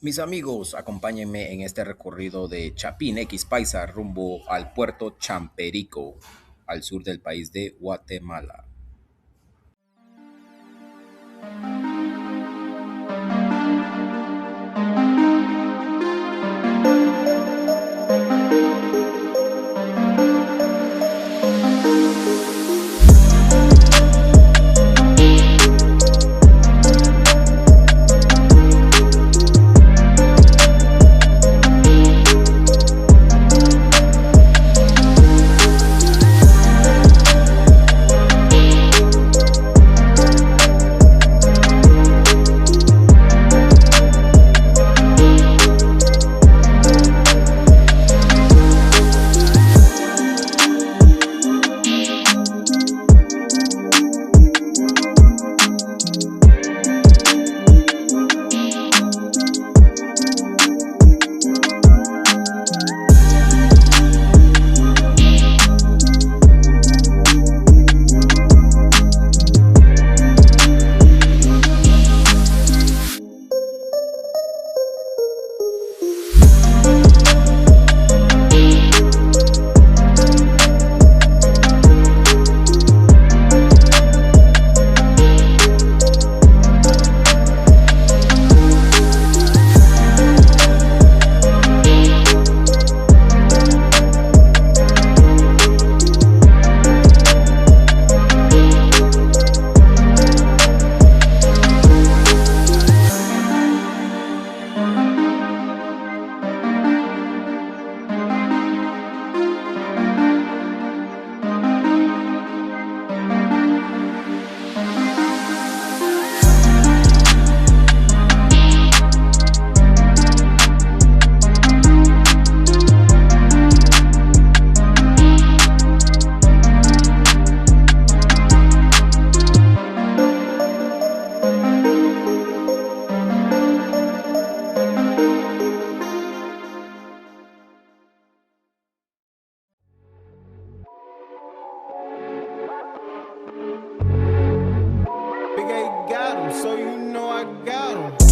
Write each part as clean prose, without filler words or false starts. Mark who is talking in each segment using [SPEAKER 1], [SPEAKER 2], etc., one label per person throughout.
[SPEAKER 1] Mis amigos, acompáñenme en este recorrido de Chapín X Paisa rumbo al puerto Champerico, al sur del país de Guatemala.
[SPEAKER 2] Big A got him, so you know I got him.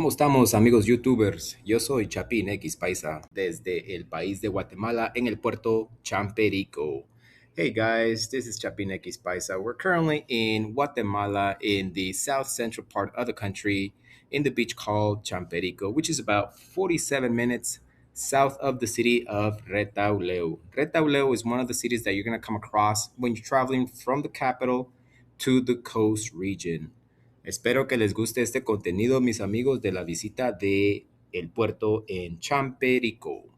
[SPEAKER 1] ¿Cómo estamos, amigos YouTubers? Yo soy Chapín X Paisa desde el país de Guatemala en el puerto Champerico. Hey guys, this is Chapín X Paisa. We're currently in Guatemala in the south central part of the country in the beach called Champerico, which is about 47 minutes south of the city of Retalhuleu. Retalhuleu is one of the cities that you're going to come across when you're traveling from the capital to the coast region. Espero que les guste este contenido, mis amigos, de la visita de el puerto en Champerico.